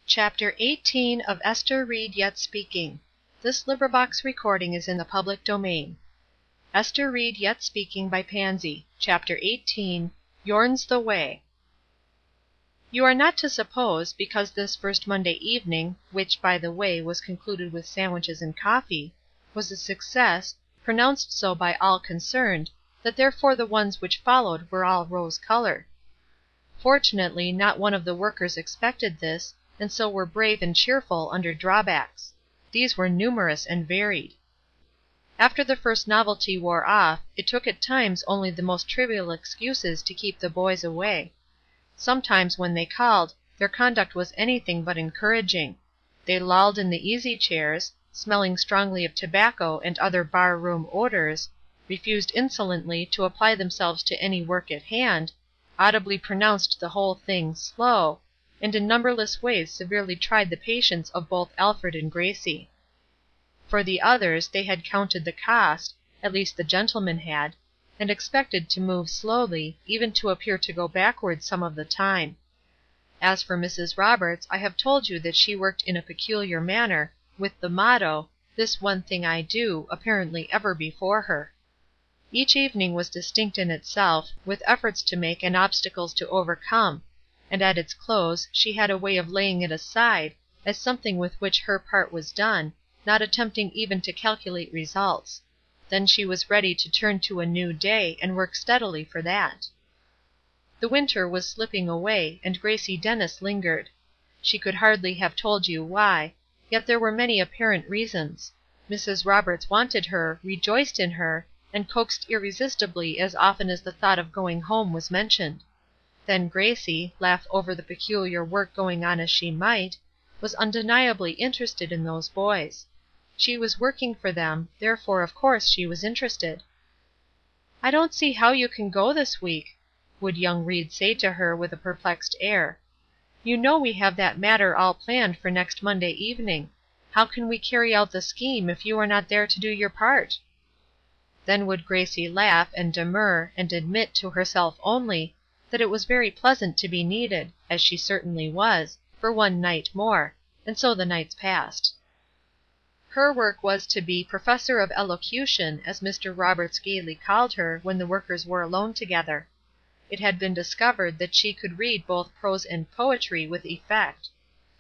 Chapter 18 of Ester Ried Yet Speaking. Ester Ried Yet Speaking by Pansy. Chapter 18. Yourn's the Way. You are not to suppose, because this first Monday evening, which, by the way, was concluded with sandwiches and coffee, was a success, pronounced so by all concerned, that therefore the ones which followed were all rose color. Fortunately, not one of the workers expected this, and so were brave and cheerful under drawbacks. These were numerous and varied. After the first novelty wore off, it took at times only the most trivial excuses to keep the boys away. Sometimes when they called, their conduct was anything but encouraging. They lolled in the easy chairs, smelling strongly of tobacco and other bar-room odors, refused insolently to apply themselves to any work at hand, audibly pronounced the whole thing "slow," and in numberless ways severely tried the patience of both Alfred and Gracie. For the others, they had counted the cost, at least the gentlemen had, and expected to move slowly, even to appear to go backward some of the time. As for Mrs. Roberts, I have told you that she worked in a peculiar manner, with the motto, "This one thing I do," apparently ever before her. Each evening was distinct in itself, with efforts to make and obstacles to overcome, and at its close she had a way of laying it aside, as something with which her part was done, not attempting even to calculate results. Then she was ready to turn to a new day, and work steadily for that. The winter was slipping away, and Gracie Dennis lingered. She could hardly have told you why, yet there were many apparent reasons. Mrs. Roberts wanted her, rejoiced in her, and coaxed irresistibly as often as the thought of going home was mentioned. Then Gracie, laugh over the peculiar work going on as she might, was undeniably interested in those boys. She was working for them, therefore of course she was interested. "I don't see how you can go this week," would young Ried say to her with a perplexed air. "You know we have that matter all planned for next Monday evening. How can we carry out the scheme if you are not there to do your part?" Then would Gracie laugh, and demur, and admit, to herself only, that it was very pleasant to be needed, as she certainly was, for one night more, and so the nights passed. Her work was to be "Professor of Elocution," as Mr. Roberts gaily called her when the workers were alone together. It had been discovered that she could read both prose and poetry with effect.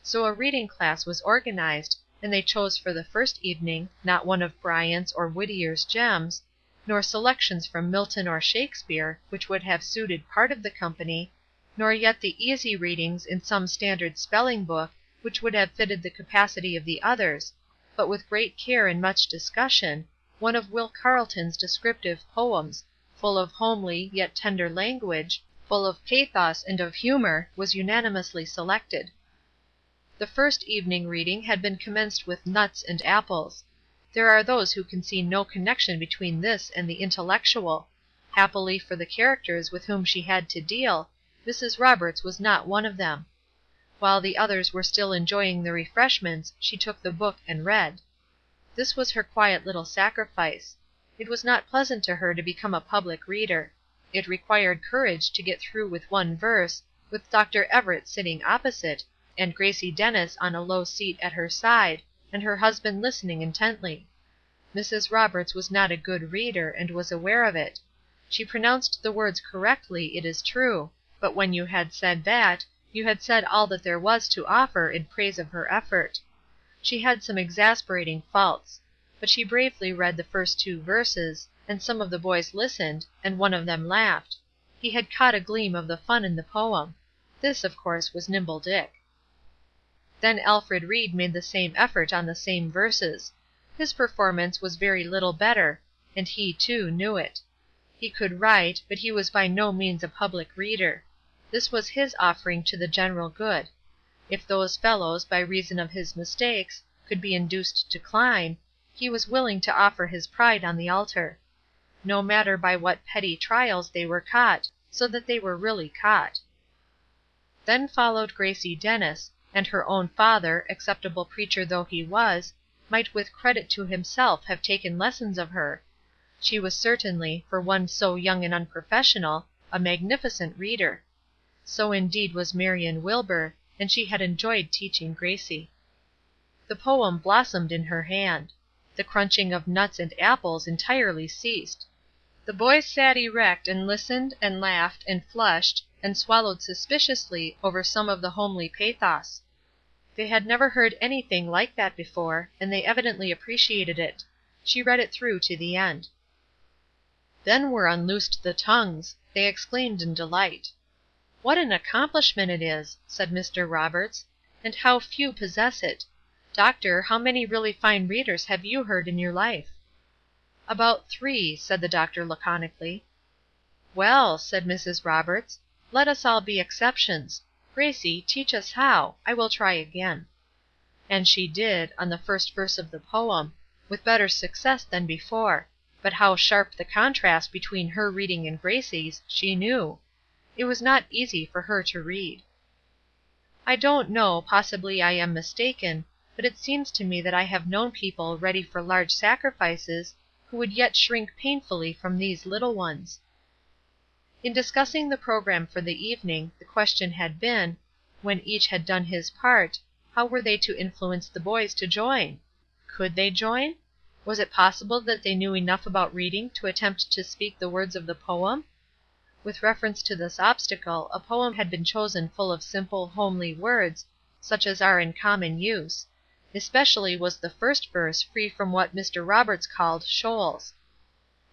So a reading class was organized, and they chose for the first evening, not one of Bryant's or Whittier's gems, nor selections from Milton or Shakespeare, which would have suited part of the company, nor yet the easy readings in some standard spelling book, which would have fitted the capacity of the others, but with great care and much discussion, one of Will Carleton's descriptive poems, full of homely, yet tender language, full of pathos and of humor, was unanimously selected. The first evening reading had been commenced with "Nuts and Apples." There are those who can see no connection between this and the intellectual. Happily for the characters with whom she had to deal, Mrs. Roberts was not one of them. While the others were still enjoying the refreshments, she took the book and read. This was her quiet little sacrifice. It was not pleasant to her to become a public reader. It required courage to get through with one verse, with Dr. Everett sitting opposite, and Gracie Dennis on a low seat at her side, and her husband listening intently. Mrs. Roberts was not a good reader, and was aware of it. She pronounced the words correctly, it is true, but when you had said that, you had said all that there was to offer in praise of her effort. She had some exasperating faults; but she bravely read the first 2 verses, and some of the boys listened, and one of them laughed. He had caught a gleam of the fun in the poem. This, of course, was Nimble Dick. Then Alfred Ried made the same effort on the same verses. His performance was very little better, and he, too, knew it. He could write, but he was by no means a public reader. This was his offering to the general good. If those fellows, by reason of his mistakes, could be induced to climb, he was willing to offer his pride on the altar. No matter by what petty trials they were caught, so that they were really caught. Then followed Gracie Dennis, and her own father, acceptable preacher though he was, might with credit to himself have taken lessons of her. She was certainly, for one so young and unprofessional, a magnificent reader. So indeed was Marion Wilbur, and she had enjoyed teaching Gracie. The poem blossomed in her hand. The crunching of nuts and apples entirely ceased. The boys sat erect and listened and laughed and flushed and swallowed suspiciously over some of the homely pathos. They had never heard anything like that before, and they evidently appreciated it. She read it through to the end. Then were unloosed the tongues. They exclaimed in delight. "What an accomplishment it is!" said Mr. Roberts, "and how few possess it. Doctor, how many really fine readers have you heard in your life?" "About 3," said the doctor laconically. "Well," said Mrs. Roberts, "let us all be exceptions. Gracie, teach us how. I will try again." And she did, on the first verse of the poem, with better success than before, but how sharp the contrast between her reading and Gracie's, she knew. It was not easy for her to read. I don't know, possibly I am mistaken, but it seems to me that I have known people ready for large sacrifices, who would yet shrink painfully from these little ones. In discussing the program for the evening, the question had been, when each had done his part, how were they to influence the boys to join? Could they join? Was it possible that they knew enough about reading to attempt to speak the words of the poem? With reference to this obstacle, a poem had been chosen full of simple, homely words, such as are in common use. Especially was the first verse free from what Mr. Roberts called "shoals."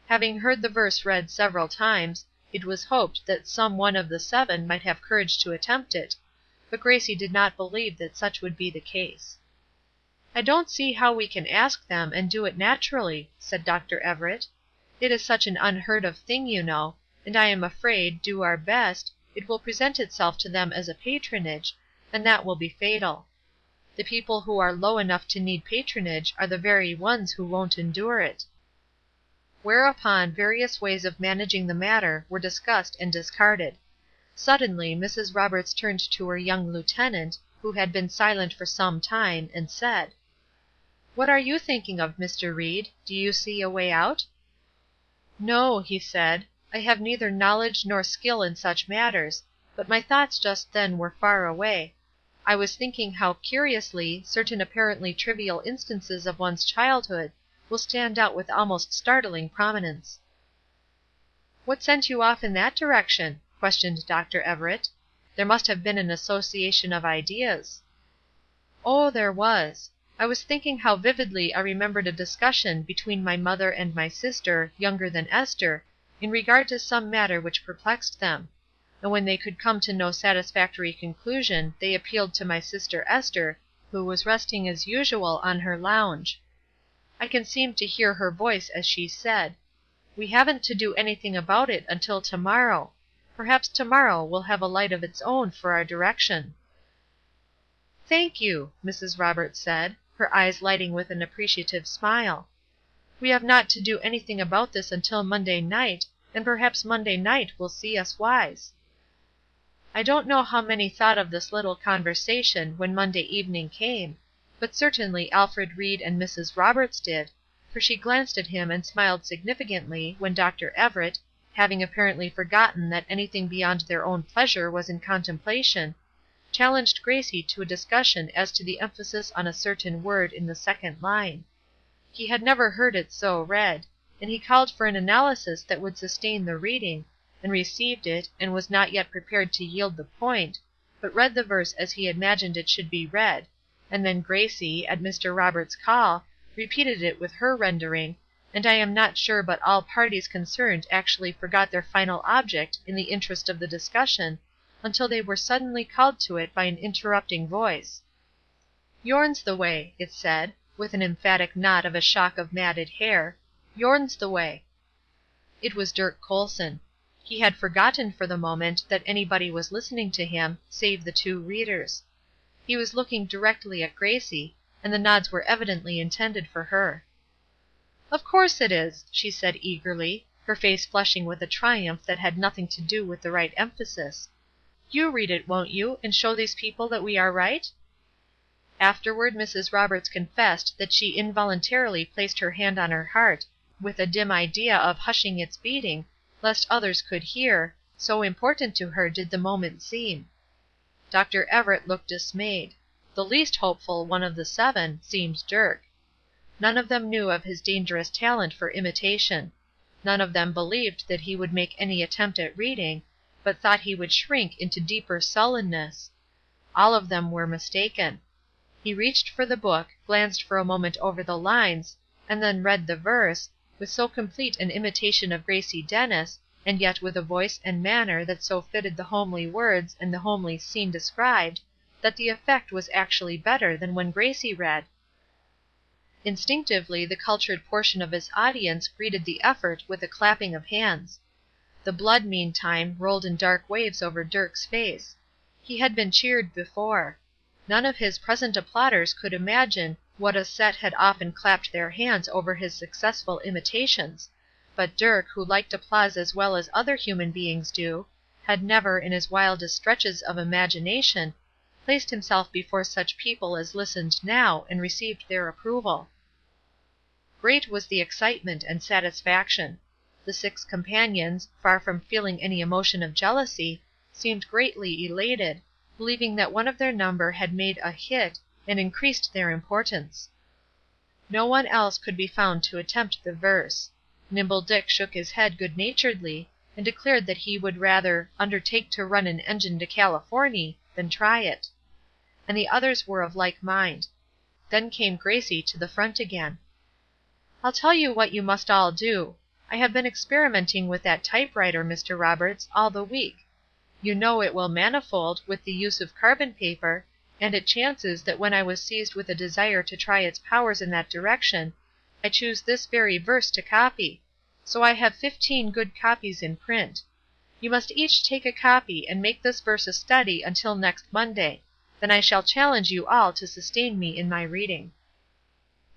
Having heard the verse read several times, it was hoped that some one of the 7 might have courage to attempt it, but Gracie did not believe that such would be the case. "I don't see how we can ask them, and do it naturally," said Dr. Everett. "It is such an unheard of thing, you know, and I am afraid, do our best, it will present itself to them as a patronage, and that will be fatal. The people who are low enough to need patronage are the very ones who won't endure it." Whereupon various ways of managing the matter were discussed and discarded. Suddenly Mrs. Roberts turned to her young lieutenant, who had been silent for some time, and said: "What are you thinking of, Mr. Ried? Do you see a way out?" "No," he said, "I have neither knowledge nor skill in such matters, but my thoughts just then were far away. I was thinking how curiously certain apparently trivial instances of one's childhood will stand out with almost startling prominence." "What sent you off in that direction?" questioned Dr. Everett. "There must have been an association of ideas." "Oh, there was. I was thinking how vividly I remembered a discussion between my mother and my sister, younger than Ester, in regard to some matter which perplexed them; and when they could come to no satisfactory conclusion they appealed to my sister Ester, who was resting as usual on her lounge. I can seem to hear her voice as she said: 'We haven't to do anything about it until to morrow. Perhaps to morrow will have a light of its own for our direction.'" "Thank you," Mrs. Roberts said, her eyes lighting with an appreciative smile. "We have not to do anything about this until Monday night, and perhaps Monday night will see us wise." I don't know how many thought of this little conversation when Monday evening came, but certainly Alfred Ried and Mrs. Roberts did, for she glanced at him and smiled significantly when Dr. Everett, having apparently forgotten that anything beyond their own pleasure was in contemplation, challenged Gracie to a discussion as to the emphasis on a certain word in the second line. He had never heard it so read, and he called for an analysis that would sustain the reading, and received it, and was not yet prepared to yield the point, but read the verse as he imagined it should be read, and then Gracie, at Mr. Roberts' call, repeated it with her rendering, and I am not sure but all parties concerned actually forgot their final object in the interest of the discussion, until they were suddenly called to it by an interrupting voice. "Yourn's the way," it said, with an emphatic nod of a shock of matted hair, "Yourn's the way." It was Dirk Colson. He had forgotten for the moment that anybody was listening to him, save the 2 readers. He was looking directly at Gracie, and the nods were evidently intended for her. "Of course it is," she said eagerly, her face flushing with a triumph that had nothing to do with the right emphasis. "You read it, won't you, and show these people that we are right?" Afterward Mrs. Roberts confessed that she involuntarily placed her hand on her heart, with a dim idea of hushing its beating, lest others could hear, so important to her did the moment seem. Dr. Everett looked dismayed. The least hopeful one of the 7 seemed Dirk. None of them knew of his dangerous talent for imitation. None of them believed that he would make any attempt at reading, but thought he would shrink into deeper sullenness. All of them were mistaken. He reached for the book, glanced for a moment over the lines, and then read the verse, with so complete an imitation of Gracie Dennis, and yet with a voice and manner that so fitted the homely words and the homely scene described, that the effect was actually better than when Gracie read. Instinctively the cultured portion of his audience greeted the effort with a clapping of hands. The blood, meantime, rolled in dark waves over Dirk's face. He had been cheered before. None of his present applauders could imagine what a set had often clapped their hands over his successful imitations, but Dirk, who liked applause as well as other human beings do, had never, in his wildest stretches of imagination, placed himself before such people as listened now and received their approval. Great was the excitement and satisfaction. The 6 companions, far from feeling any emotion of jealousy, seemed greatly elated, believing that one of their number had made a "hit" and increased their importance. No one else could be found to attempt the verse. Nimble Dick shook his head good-naturedly, and declared that he would rather "undertake to run an engine to Californy" than try it. And the others were of like mind. Then came Gracie to the front again. "I'll tell you what you must all do. I have been experimenting with that typewriter, Mr. Roberts, all the week. You know it will manifold, with the use of carbon paper, and it chances that when I was seized with a desire to try its powers in that direction, I choose this very verse to copy; so I have 15 good copies in print. You must each take a copy and make this verse a study until next Monday, then I shall challenge you all to sustain me in my reading."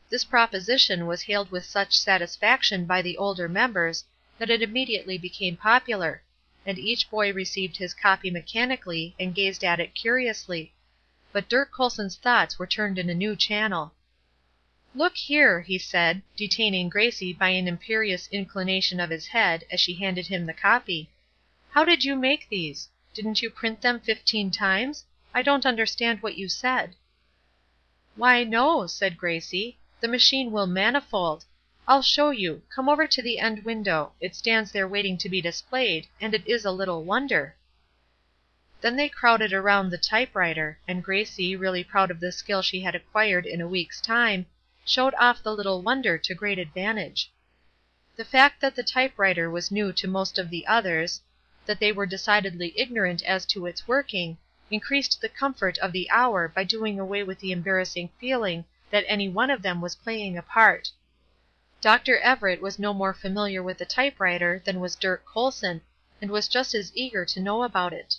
This proposition was hailed with such satisfaction by the older members that it immediately became popular, and each boy received his copy mechanically and gazed at it curiously; but Dirk Colson's thoughts were turned in a new channel. "Look here," he said, detaining Gracie by an imperious inclination of his head as she handed him the copy, "how did you make these? Didn't you print them 15 times? I don't understand what you said." "Why, no," said Gracie, "the machine will manifold. I'll show you. Come over to the end window. It stands there waiting to be displayed, and it is a little wonder." Then they crowded around the typewriter, and Gracie, really proud of the skill she had acquired in a week's time, showed off the little wonder to great advantage. The fact that the typewriter was new to most of the others, that they were decidedly ignorant as to its working, increased the comfort of the hour by doing away with the embarrassing feeling that any one of them was playing a part. Dr. Everett was no more familiar with the typewriter than was Dirk Colson, and was just as eager to know about it.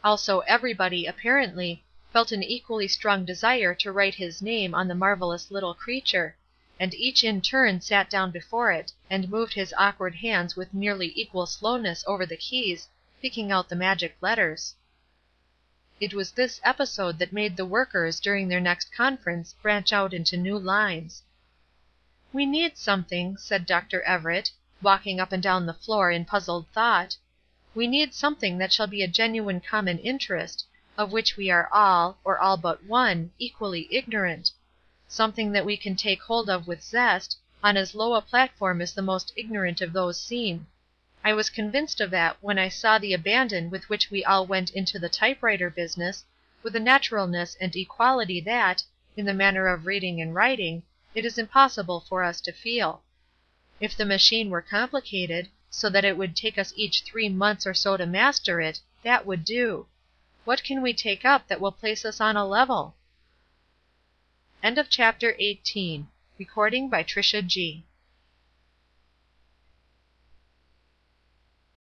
Also everybody, apparently, felt an equally strong desire to write his name on the marvelous little creature, and each in turn sat down before it, and moved his awkward hands with nearly equal slowness over the keys, picking out the magic letters. It was this episode that made the workers during their next conference branch out into new lines. "We need something," said Dr. Everett, walking up and down the floor in puzzled thought. "We need something that shall be a genuine common interest, of which we are all, or all but one, equally ignorant; something that we can take hold of with zest, on as low a platform as the most ignorant of those seen. I was convinced of that when I saw the abandon with which we all went into the typewriter business, with a naturalness and equality that, in the matter of reading and writing, it is impossible for us to feel. If the machine were complicated, so that it would take us each 3 months or so to master it, that would do. What can we take up that will place us on a level?" Chapter 19. Recording by TriciaG.